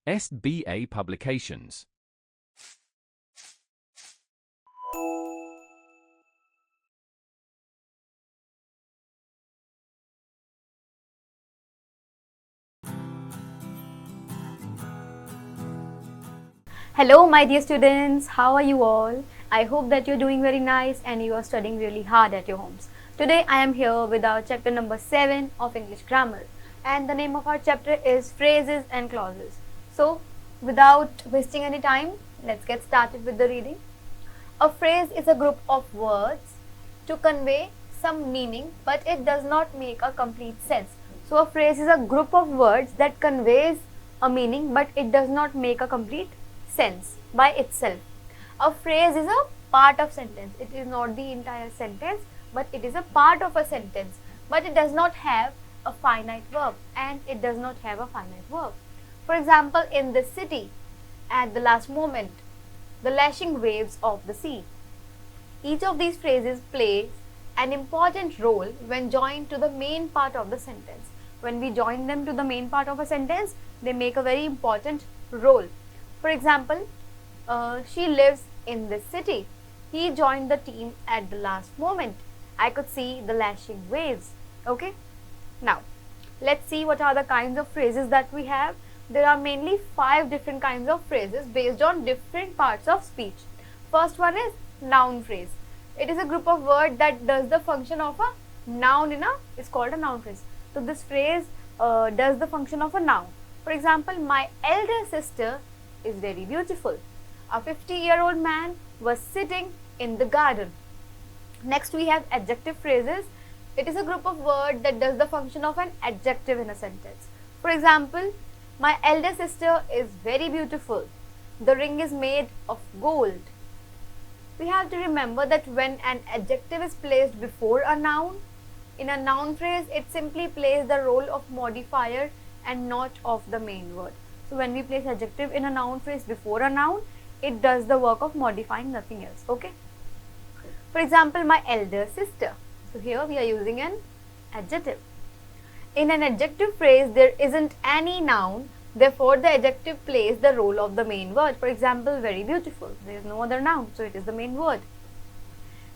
SBA Publications. Hello my dear students, how are you all? I hope that you're doing very nice and you are studying really hard at your homes. Today I am here with our chapter number 7 of English Grammar, and the name of our chapter is Phrases and Clauses. So without wasting any time, let's get started with the reading. A phrase is a group of words to convey some meaning, but it does not make a complete sense. So a phrase is a group of words that conveys a meaning, but it does not make a complete sense by itself. A phrase is a part of sentence. It is not the entire sentence, but it is a part of a sentence. But it does not have a finite verb, and it does not have a finite verb. For example, in this city, at the last moment, the lashing waves of the sea. Each of these phrases plays an important role when joined to the main part of the sentence. When we join them to the main part of a sentence, they make a very important role. For example, she lives in this city. He joined the team at the last moment. I could see the lashing waves. Okay. Now, let's see what are the kinds of phrases that we have. There are mainly 5 different kinds of phrases based on different parts of speech. First one is noun phrase. It is a group of words that does the function of a noun it's called a noun phrase. So this phrase does the function of a noun. For example, my elder sister is very beautiful. A 50-year-old man was sitting in the garden. Next we have adjective phrases. It is a group of words that does the function of an adjective in a sentence. For example, my elder sister is very beautiful. The ring is made of gold. We have to remember that when an adjective is placed before a noun, in a noun phrase, it simply plays the role of modifier and not of the main word. So when we place adjective in a noun phrase before a noun, it does the work of modifying, nothing else. Okay. For example, my elder sister. So here we are using an adjective. In an adjective phrase, there isn't any noun. Therefore, the adjective plays the role of the main word. For example, very beautiful. There is no other noun, so it is the main word.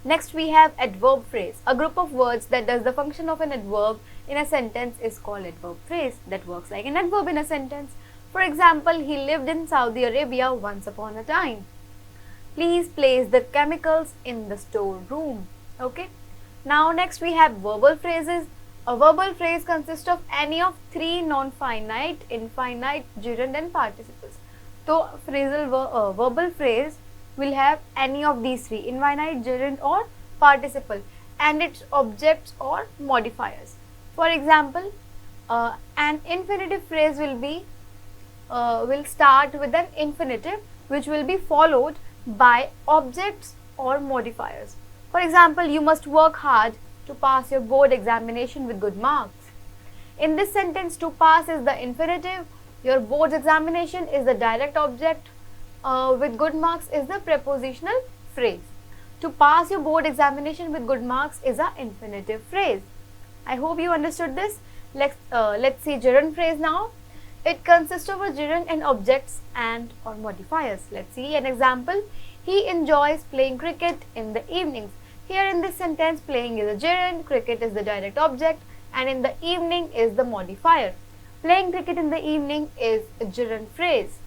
Next we have adverb phrase. A group of words that does the function of an adverb in a sentence is called adverb phrase. That works like an adverb in a sentence. For example, he lived in Saudi Arabia once upon a time. Please place the chemicals in the storeroom. Okay. Now next we have verbal phrases. A verbal phrase consists of any of 3 non-finite, infinite, gerund and participles. So verbal phrase will have any of these 3, infinite, gerund or participle, and its objects or modifiers. For example, an infinitive phrase will start with an infinitive which will be followed by objects or modifiers. For example, you must work hard to pass your board examination with good marks. In this sentence, to pass is the infinitive, your board examination is the direct object, with good marks is the prepositional phrase. To pass your board examination with good marks is an infinitive phrase. I hope you understood this. Let's see gerund phrase now. It consists of a gerund and objects and or modifiers. Let's see an example. He enjoys playing cricket in the evenings. Here in this sentence, playing is a gerund, cricket is the direct object, and in the evening is the modifier. Playing cricket in the evening is a gerund phrase.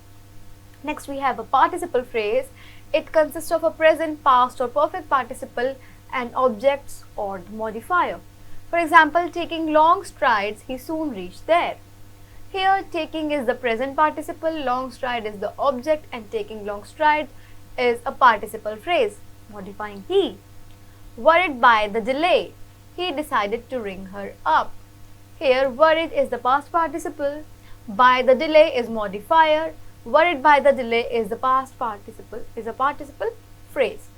Next we have a participle phrase. It consists of a present, past or perfect participle and objects or the modifier. For example, taking long strides, he soon reached there. Here, taking is the present participle, long stride is the object, and taking long strides is a participle phrase, modifying he. Worried by the delay, he decided to ring her up. Here, worried is the past participle, by the delay is modifier, worried by the delay is the past participle, is a participle phrase.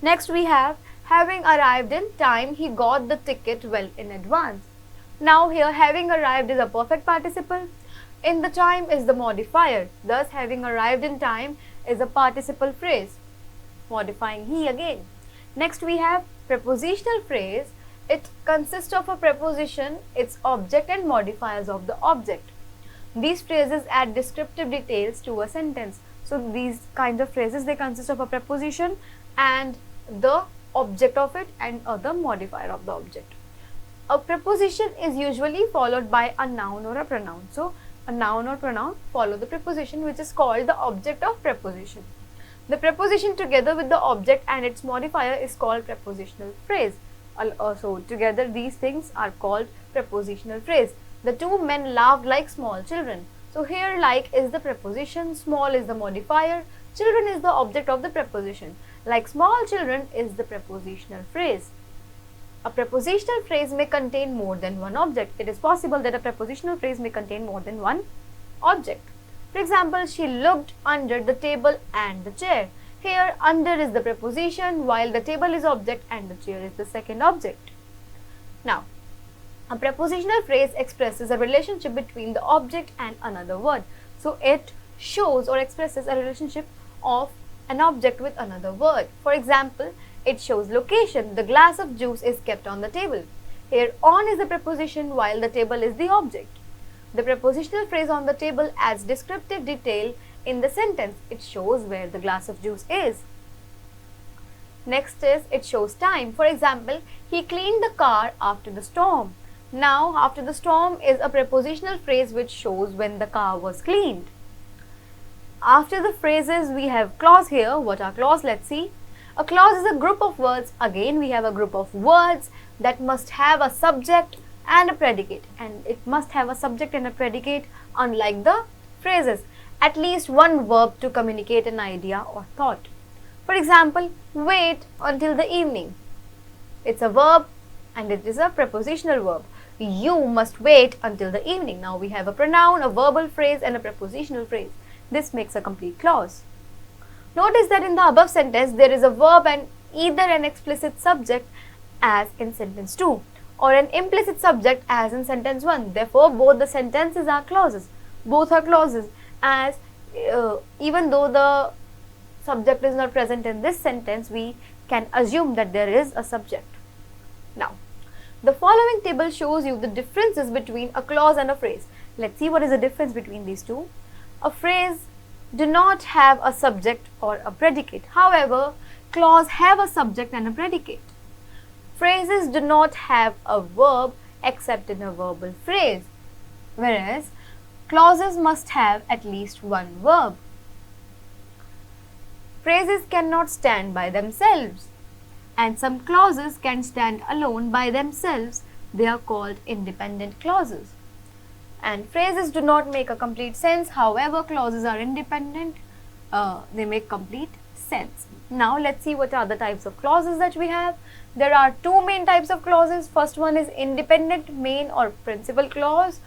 Next we have, having arrived in time, he got the ticket well in advance. Now here, having arrived is a perfect participle, in the time is the modifier, thus having arrived in time is a participle phrase, modifying he again. Next we have prepositional phrase. It consists of a preposition, its object and modifiers of the object. These phrases add descriptive details to a sentence. So these kinds of phrases, they consist of a preposition and the object of it and the modifier of the object. A preposition is usually followed by a noun or a pronoun. So a noun or pronoun follow the preposition, which is called the object of preposition. The preposition together with the object and its modifier is called prepositional phrase. So together these things are called prepositional phrase. The two men laughed like small children. So here like is the preposition, small is the modifier, children is the object of the preposition. Like small children is the prepositional phrase. A prepositional phrase may contain more than one object. It is possible that a prepositional phrase may contain more than one object. For example, she looked under the table and the chair. Here under is the preposition while the table is object and the chair is the second object. Now, a prepositional phrase expresses a relationship between the object and another word. So it shows or expresses a relationship of an object with another word. For example, it shows location. The glass of juice is kept on the table. Here on is the preposition while the table is the object. The prepositional phrase on the table adds descriptive detail in the sentence. It shows where the glass of juice is. Next is it shows time. For example, he cleaned the car after the storm. Now, after the storm is a prepositional phrase which shows when the car was cleaned. After the phrases, we have clause here. What are clause? Let's see. A clause is a group of words. Again, we have a group of words that must have a subject and a predicate. And it must have a subject and a predicate, unlike the phrases. At least one verb to communicate an idea or thought. For example, wait until the evening. It's a verb and it is a prepositional verb. You must wait until the evening. Now we have a pronoun, a verbal phrase and a prepositional phrase. This makes a complete clause. Notice that in the above sentence there is a verb and either an explicit subject as in sentence 2 or an implicit subject as in sentence 1. Therefore, both the sentences are clauses. Both are clauses, as even though the subject is not present in this sentence, we can assume that there is a subject. Now, the following table shows you the differences between a clause and a phrase. Let's see what is the difference between these two. A phrase do not have a subject or a predicate. However, clause have a subject and a predicate. Phrases do not have a verb except in a verbal phrase, whereas clauses must have at least one verb. Phrases cannot stand by themselves, and some clauses can stand alone by themselves. They are called independent clauses. And phrases do not make a complete sense. However, clauses are independent. They make complete sense. Now, let's see what are the types of clauses that we have. There are two main types of clauses. First one is independent main or principal clause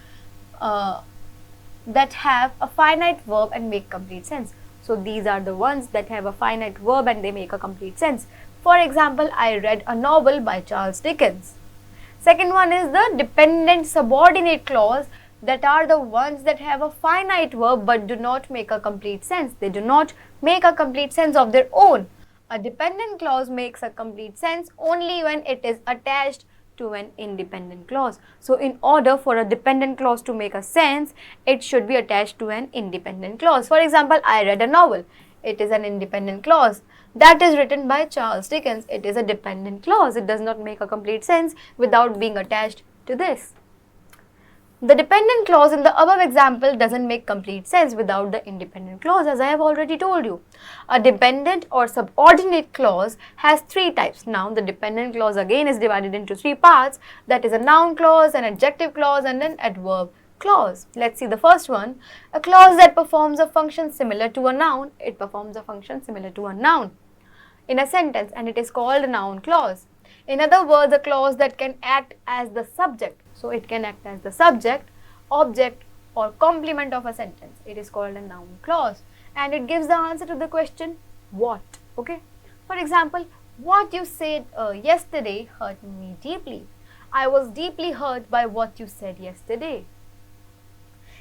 that have a finite verb and make complete sense. So, these are the ones that have a finite verb and they make a complete sense. For example, I read a novel by Charles Dickens. Second one is the dependent subordinate clause, that are the ones that have a finite verb but do not make a complete sense. They do not make a complete sense of their own. A dependent clause makes a complete sense only when it is attached to an independent clause. So, in order for a dependent clause to make a sense, it should be attached to an independent clause. For example, I read a novel. It is an independent clause. That is written by Charles Dickens. It is a dependent clause. It does not make a complete sense without being attached to this. The dependent clause in the above example doesn't make complete sense without the independent clause, as I have already told you. A dependent or subordinate clause has three types. Now, the dependent clause again is divided into three parts. That is a noun clause, an adjective clause and an adverb clause. Let's see the first one. A clause that performs a function similar to a noun. It performs a function similar to a noun in a sentence and it is called a noun clause. In other words, a clause that can act as the subject. So, it can act as the subject, object or complement of a sentence. It is called a noun clause and it gives the answer to the question what. Okay. For example, what you said yesterday hurt me deeply. I was deeply hurt by what you said yesterday.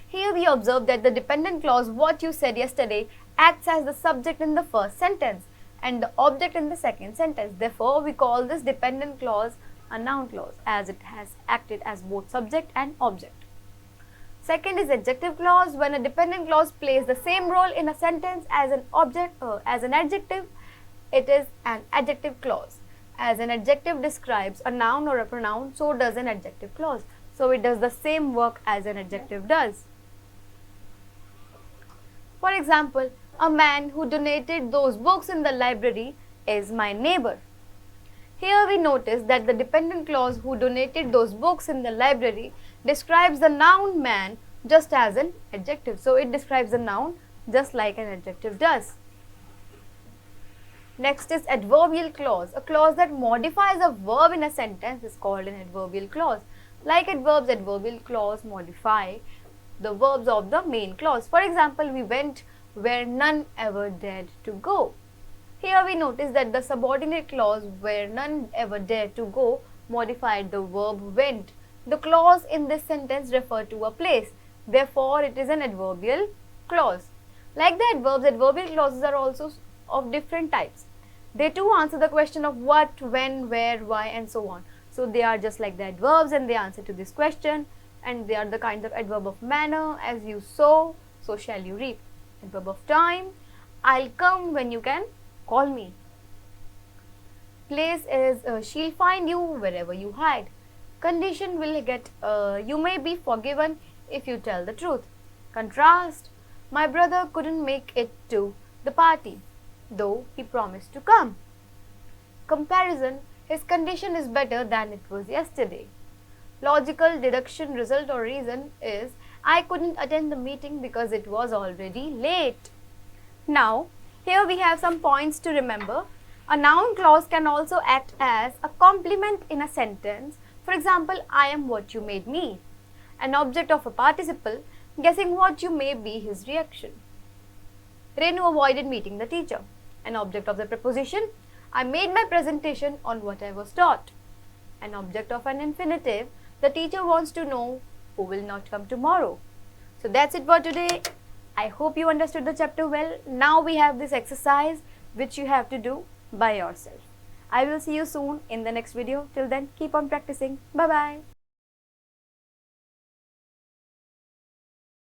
Here we observe that the dependent clause what you said yesterday acts as the subject in the first sentence and the object in the second sentence. Therefore, we call this dependent clause a noun clause as it has acted as both subject and object. Second is adjective clause. When a dependent clause plays the same role in a sentence as an adjective, it is an adjective clause. As an adjective describes a noun or a pronoun, so does an adjective clause. So it does the same work as an adjective does. For example, a man who donated those books in the library is my neighbor. Here we notice that the dependent clause who donated those books in the library describes the noun man just as an adjective. So it describes the noun just like an adjective does. Next is adverbial clause. A clause that modifies a verb in a sentence is called an adverbial clause. Like adverbs, adverbial clause modify the verbs of the main clause. For example, we went where none ever dared to go. Here we notice that the subordinate clause where none ever dared to go modified the verb went. The clause in this sentence referred to a place. Therefore, it is an adverbial clause. Like the adverbs, adverbial clauses are also of different types. They too answer the question of what, when, where, why and so on. So they are just like the adverbs and they answer to this question, and they are the kinds of adverb of manner: as you sow, so shall you reap. Adverb of time: I'll come when you can call me. Place is she'll find you wherever you hide. Condition will get you may be forgiven if you tell the truth. Contrast: my brother couldn't make it to the party, though he promised to come. Comparison: his condition is better than it was yesterday. Logical deduction: result or reason is I couldn't attend the meeting because it was already late. Now, here we have some points to remember. A noun clause can also act as a complement in a sentence. For example, I am what you made me. An object of a participle: guessing what you may be his reaction. Renu avoided meeting the teacher. An object of the preposition: I made my presentation on what I was taught. An object of an infinitive: the teacher wants to know who will not come tomorrow. So that's it for today. I hope you understood the chapter well. Now we have this exercise which you have to do by yourself. I will see you soon in the next video. Till then, keep on practicing. Bye-bye.